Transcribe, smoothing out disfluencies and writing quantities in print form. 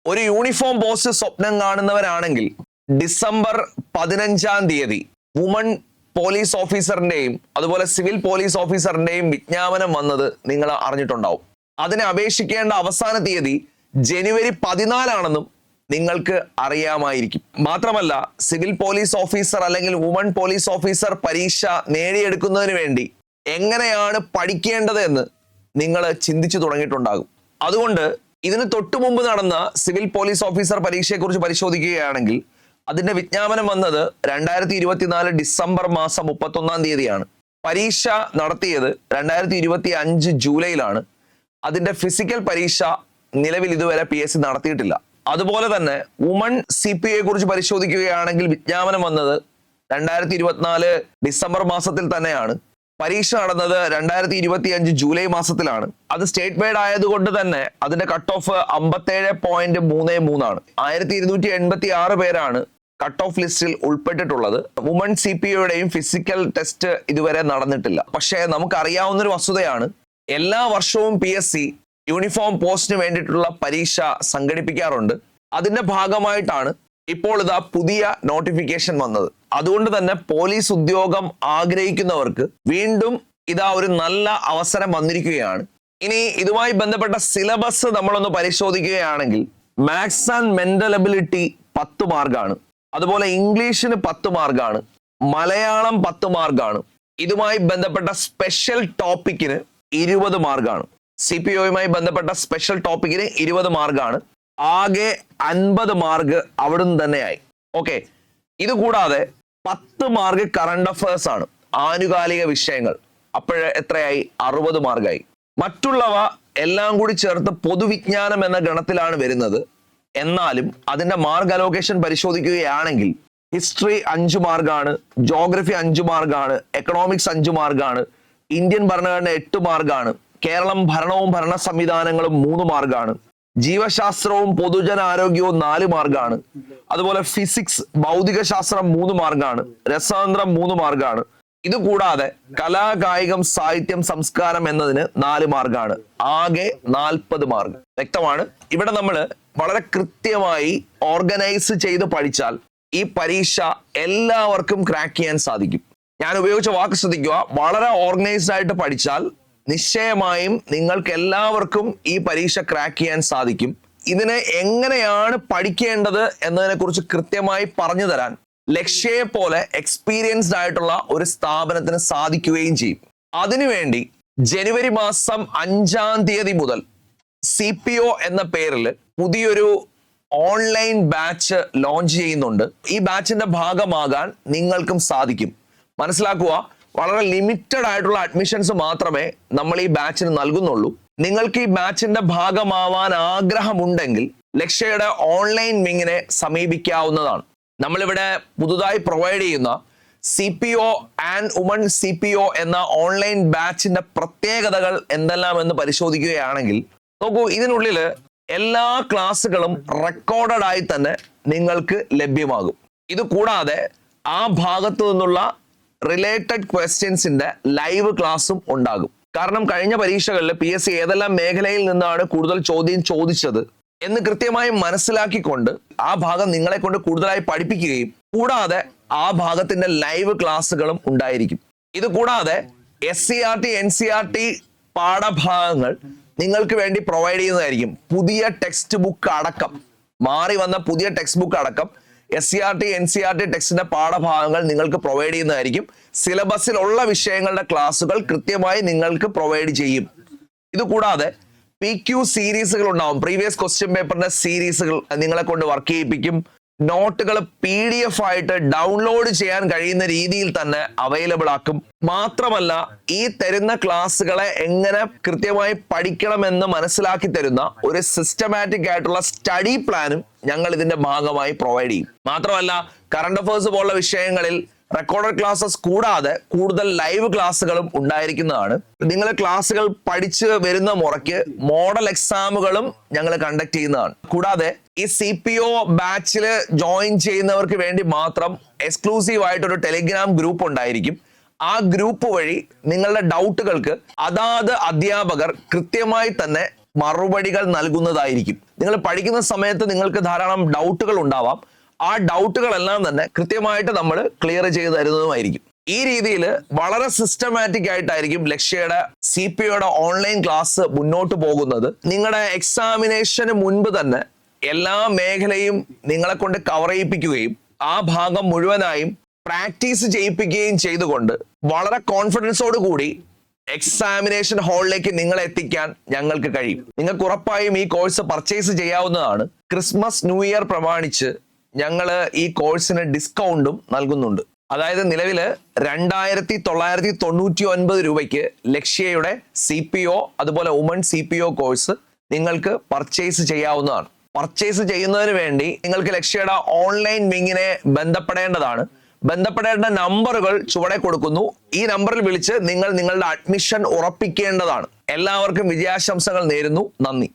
ഒരു uniform post സ്വപ്നം കാണുന്നവരാണെങ്കിൽ ഡിസംബർ 15 വുമൺ പോലീസ് ഓഫീസറിന്റെയും അതുപോലെ സിവിൽ പോലീസ് ഓഫീസറിന്റെയും വിജ്ഞാപനം വന്നത് നിങ്ങൾ അറിഞ്ഞിട്ടുണ്ടാവും. അതിനെ അപേക്ഷിക്കേണ്ട അവസാന തീയതി ജനുവരി 14 നിങ്ങൾക്ക് അറിയാമായിരിക്കും. മാത്രമല്ല, സിവിൽ പോലീസ് ഓഫീസർ അല്ലെങ്കിൽ വുമൺ പോലീസ് ഓഫീസർ പരീക്ഷ നേടിയെടുക്കുന്നതിന് വേണ്ടി എങ്ങനെയാണ് പഠിക്കേണ്ടത് എന്ന് നിങ്ങൾ ചിന്തിച്ചു തുടങ്ങിയിട്ടുണ്ടാകും. അതുകൊണ്ട് ഇതിന് തൊട്ടു മുമ്പ് നടന്ന സിവിൽ പോലീസ് ഓഫീസർ പരീക്ഷയെക്കുറിച്ച് പരിശോധിക്കുകയാണെങ്കിൽ അതിന്റെ വിജ്ഞാപനം വന്നത് 2024 ഡിസംബർ 31 പരീക്ഷ നടത്തിയത് 2025 ജൂലൈയിലാണ്. അതിന്റെ ഫിസിക്കൽ പരീക്ഷ നിലവിൽ ഇതുവരെ PSC നടത്തിയിട്ടില്ല. അതുപോലെ തന്നെ വുമൺ CPO കുറിച്ച് പരിശോധിക്കുകയാണെങ്കിൽ വിജ്ഞാപനം വന്നത് 2024 ഡിസംബർ മാസത്തിൽ തന്നെയാണ്. പരീക്ഷ നടന്നത് 2025 ജൂലൈ മാസത്തിലാണ്. അത് സ്റ്റേറ്റ് വൈഡ് ആയതുകൊണ്ട് തന്നെ അതിന്റെ കട്ട് ഓഫ് 57.33 ആണ്. 1286 പേരാണ് കട്ട് ഓഫ് ലിസ്റ്റിൽ ഉൾപ്പെട്ടിട്ടുള്ളത്. വുമൺ CPOയുടെയും ഫിസിക്കൽ ടെസ്റ്റ് ഇതുവരെ നടന്നിട്ടില്ല. പക്ഷേ നമുക്കറിയാവുന്നൊരു വസ്തുതയാണ്, എല്ലാ വർഷവും PSC യൂണിഫോം പോസ്റ്റിന് വേണ്ടിയിട്ടുള്ള പരീക്ഷ സംഘടിപ്പിക്കാറുണ്ട്. അതിന്റെ ഭാഗമായിട്ടാണ് ഇപ്പോൾ ഇതാ പുതിയ നോട്ടിഫിക്കേഷൻ വന്നത്. അതുകൊണ്ട് തന്നെ പോലീസ് ഉദ്യോഗം ആഗ്രഹിക്കുന്നവർക്ക് വീണ്ടും ഇതാ ഒരു നല്ല അവസരം വന്നിരിക്കുകയാണ്. ഇനി ഇതുമായി ബന്ധപ്പെട്ട സിലബസ് നമ്മളൊന്ന് പരിശോധിക്കുകയാണെങ്കിൽ മാത്സ് ആൻഡ് മെന്റൽ എബിലിറ്റി 10 മാർക്കാണ്. അതുപോലെ ഇംഗ്ലീഷിന് 10 മാർക്കാണ്. മലയാളം 10 മാർക്കാണ്. ഇതുമായി ബന്ധപ്പെട്ട സ്പെഷ്യൽ ടോപ്പിക്കിന് 20 മാർക്കാണ്. CPOയുമായി ബന്ധപ്പെട്ട സ്പെഷ്യൽ ടോപ്പിക്കിന് 20 മാർക്കാണ്. ആകെ 50 മാർക്ക് അവിടുന്ന് തന്നെയായി. ഓക്കെ, ഇത് കൂടാതെ 10 മാർക്ക് കറണ്ട് അഫയേഴ്സ് ആണ്, ആനുകാലിക വിഷയങ്ങൾ. അപ്പോഴേ എത്രയായി? 60 മാർക്കായി. മറ്റുള്ളവ എല്ലാം കൂടി ചേർത്ത് പൊതുവിജ്ഞാനം എന്ന ഗണത്തിലാണ് വരുന്നത്. എന്നാലും അതിന്റെ മാർക്ക് അലോക്കേഷൻ പരിശോധിക്കുകയാണെങ്കിൽ ഹിസ്റ്ററി 5 മാർക്കാണ്, ജോഗ്രഫി 5 മാർക്കാണ്, എക്കണോമിക്സ് 5 മാർക്കാണ്, ഇന്ത്യൻ ഭരണഘടന 8 മാർക്കാണ്, കേരളം ഭരണവും ഭരണ സംവിധാനങ്ങളും 3 മാർക്കാണ്, ജീവശാസ്ത്രവും പൊതുജനാരോഗ്യവും 4 മാർക്കാണ്, അതുപോലെ ഫിസിക്സ് ഭൗതിക ശാസ്ത്രം 3 മാർക്കാണ്, രസതന്ത്രം 3 മാർക്കാണ്. ഇത് കൂടാതെ കലാ കായികം സാഹിത്യം സംസ്കാരം എന്നതിന് 4 മാർക്കാണ്. ആകെ 40 മാർക്ക്. വ്യക്തമാണ്. ഇവിടെ നമ്മൾ വളരെ കൃത്യമായി ഓർഗനൈസ് ചെയ്ത് പഠിച്ചാൽ ഈ പരീക്ഷ എല്ലാവർക്കും ക്രാക്ക് ചെയ്യാൻ സാധിക്കും. ഞാൻ ഉപയോഗിച്ച വാക്ക് ശ്രദ്ധിക്കുക. വളരെ ഓർഗനൈസ്ഡ് ആയിട്ട് പഠിച്ചാൽ നിശ്ചയമായും നിങ്ങൾക്ക് എല്ലാവർക്കും ഈ പരീക്ഷ ക്രാക്ക് ചെയ്യാൻ സാധിക്കും. ഇതിനെ എങ്ങനെയാണ് പഠിക്കേണ്ടത് എന്നതിനെ കുറിച്ച് കൃത്യമായി പറഞ്ഞു തരാൻ ലക്ഷ്യയെ പോലെ എക്സ്പീരിയൻസ്ഡ് ആയിട്ടുള്ള ഒരു സ്ഥാപനത്തിന് സാധിക്കുകയും ചെയ്യും. അതിനുവേണ്ടി ജനുവരി 5 മുതൽ CPO എന്ന പേരിൽ പുതിയൊരു ഓൺലൈൻ ബാച്ച് ലോഞ്ച് ചെയ്യുന്നുണ്ട്. ഈ ബാച്ചിന്റെ ഭാഗമാകാൻ നിങ്ങൾക്കും സാധിക്കും. മനസ്സിലാക്കുക, വളരെ ലിമിറ്റഡ് ആയിട്ടുള്ള അഡ്മിഷൻസ് മാത്രമേ നമ്മൾ ഈ ബാച്ചിന് നൽകുന്നുള്ളൂ. നിങ്ങൾക്ക് ഈ ബാച്ചിന്റെ ഭാഗമാവാൻ ആഗ്രഹമുണ്ടെങ്കിൽ ലക്ഷ്യയുടെ ഓൺലൈൻ വിങ്ങിനെ സമീപിക്കാവുന്നതാണ്. നമ്മളിവിടെ പുതുതായി പ്രൊവൈഡ് ചെയ്യുന്ന CPO ആൻഡ് വുമൺ CPO എന്ന ഓൺലൈൻ ബാച്ചിന്റെ പ്രത്യേകതകൾ എന്തെല്ലാം എന്ന് പരിശോധിക്കുകയാണെങ്കിൽ നോക്കൂ, ഇതിനുള്ളിൽ എല്ലാ ക്ലാസ്സുകളും റെക്കോർഡഡ് ആയി തന്നെ നിങ്ങൾക്ക് ലഭ്യമാകും. ഇത് കൂടാതെ ആ ഭാഗത്തു നിന്നുള്ള റിലേറ്റഡ് ക്വസ്റ്റ്യൻസിന്റെ ലൈവ് ക്ലാസ്സും ഉണ്ടാകും. കാരണം കഴിഞ്ഞ പരീക്ഷകളിൽ PSC ഏതെല്ലാം മേഖലയിൽ നിന്നാണ് കൂടുതൽ ചോദ്യം ചോദിച്ചത് എന്ന് കൃത്യമായി മനസ്സിലാക്കിക്കൊണ്ട് ആ ഭാഗം നിങ്ങളെ കൊണ്ട് കൂടുതലായി പഠിപ്പിക്കുകയും കൂടാതെ ആ ഭാഗത്തിന്റെ ലൈവ് ക്ലാസ്സുകളും ഉണ്ടായിരിക്കും. ഇത് കൂടാതെ SCERT NCERT പാഠഭാഗങ്ങൾ നിങ്ങൾക്ക് വേണ്ടി പ്രൊവൈഡ് ചെയ്യുന്നതായിരിക്കും. പുതിയ ടെക്സ്റ്റ് ബുക്ക് അടക്കം, മാറി വന്ന പുതിയ ടെക്സ്റ്റ് ബുക്ക് അടക്കം SCERT NCERT ടെക്സ്റ്റിന്റെ പാഠഭാഗങ്ങൾ നിങ്ങൾക്ക് പ്രൊവൈഡ് ചെയ്യുന്നതായിരിക്കും. സിലബസിലുള്ള വിഷയങ്ങളുടെ ക്ലാസ്സുകൾ കൃത്യമായി നിങ്ങൾക്ക് പ്രൊവൈഡ് ചെയ്യും. ഇത് കൂടാതെ PQ സീരീസുകൾ ഉണ്ടാവും. പ്രീവിയസ് ക്വസ്റ്റ്യൻ പേപ്പറിന്റെ സീരീസുകൾ നിങ്ങളെ കൊണ്ട് വർക്ക് ചെയ്യിപ്പിക്കും. നോട്ടുകൾ PDF ആയിട്ട് ഡൗൺലോഡ് ചെയ്യാൻ കഴിയുന്ന രീതിയിൽ തന്നെ അവൈലബിൾ ആക്കും. മാത്രമല്ല, ഈ തരുന്ന ക്ലാസ്സുകളെ എങ്ങനെ കൃത്യമായി പഠിക്കണമെന്ന് മനസ്സിലാക്കി തരുന്ന ഒരു സിസ്റ്റമാറ്റിക് ആയിട്ടുള്ള സ്റ്റഡി പ്ലാനും ഞങ്ങൾ ഇതിന്റെ ഭാഗമായി പ്രൊവൈഡ് ചെയ്യും. മാത്രമല്ല, കറണ്ട് അഫയേഴ്സ് പോലുള്ള വിഷയങ്ങളിൽ റെക്കോർഡഡ് ക്ലാസ്സസ് കൂടാതെ കൂടുതൽ ലൈവ് ക്ലാസ്സുകളും ഉണ്ടായിരിക്കുന്നതാണ്. നിങ്ങൾ ക്ലാസ്സുകൾ പഠിച്ചു വരുന്ന മുറയ്ക്ക് മോഡൽ എക്സാമുകളും ഞങ്ങൾ കണ്ടക്ട് ചെയ്യുന്നതാണ്. കൂടാതെ ഈ CPO ബാച്ചിൽ ജോയിൻ ചെയ്യുന്നവർക്ക് വേണ്ടി മാത്രം എക്സ്ക്ലൂസീവ് ആയിട്ടൊരു ടെലിഗ്രാം ഗ്രൂപ്പ് ഉണ്ടായിരിക്കും. ആ ഗ്രൂപ്പ് വഴി നിങ്ങളുടെ ഡൗട്ടുകൾക്ക് അതാത് അധ്യാപകർ കൃത്യമായി തന്നെ മറുപടികൾ നൽകുന്നതായിരിക്കും. നിങ്ങൾ പഠിക്കുന്ന സമയത്ത് നിങ്ങൾക്ക് ധാരാളം ഡൗട്ടുകൾ ഉണ്ടാവാം. ആ ഡൗട്ടുകളെല്ലാം തന്നെ കൃത്യമായിട്ട് നമ്മൾ ക്ലിയർ ചെയ്ത് തരുന്നതുമായിരിക്കും. ഈ രീതിയിൽ വളരെ സിസ്റ്റമാറ്റിക് ആയിട്ടായിരിക്കും ലക്ഷ്യയുടെ CPOയുടെ ഓൺലൈൻ ക്ലാസ് മുന്നോട്ട് പോകുന്നത്. നിങ്ങളുടെ എക്സാമിനേഷന് മുൻപ് തന്നെ എല്ലാ മേഖലയും നിങ്ങളെ കൊണ്ട് കവർ ചെയ്യിപ്പിക്കുകയും ആ ഭാഗം മുഴുവനായും പ്രാക്ടീസ് ചെയ്യിപ്പിക്കുകയും ചെയ്തുകൊണ്ട് വളരെ കോൺഫിഡൻസോട് കൂടി എക്സാമിനേഷൻ ഹാളിലേക്ക് നിങ്ങളെ എത്തിക്കാൻ ഞങ്ങൾക്ക് കഴിയും. നിങ്ങൾക്ക് ഉറപ്പായും ഈ കോഴ്സ് പർച്ചേസ് ചെയ്യാവുന്നതാണ്. ക്രിസ്മസ് ന്യൂ ഇയർ പ്രമാണിച്ച് ഞങ്ങൾ ഈ കോഴ്സിന് ഡിസ്കൗണ്ടും നൽകുന്നുണ്ട്. അതായത് നിലവില് 2999 രൂപയ്ക്ക് ലക്ഷ്യയുടെ CPO അതുപോലെ വുമൺ CPO കോഴ്സ് നിങ്ങൾക്ക് പർച്ചേസ് ചെയ്യാവുന്നതാണ്. പർച്ചേസ് ചെയ്യുന്നതിന് വേണ്ടി നിങ്ങൾക്ക് ലക്ഷ്യയുടെ ഓൺലൈൻ വിങ്ങിനെ ബന്ധപ്പെടേണ്ടതാണ്. ബന്ധപ്പെടേണ്ട നമ്പറുകൾ ചുവടെ കൊടുക്കുന്നു. ഈ നമ്പറിൽ വിളിച്ച് നിങ്ങൾ നിങ്ങളുടെ അഡ്മിഷൻ ഉറപ്പിക്കേണ്ടതാണ്. എല്ലാവർക്കും വിജയാശംസകൾ നേരുന്നു. നന്ദി.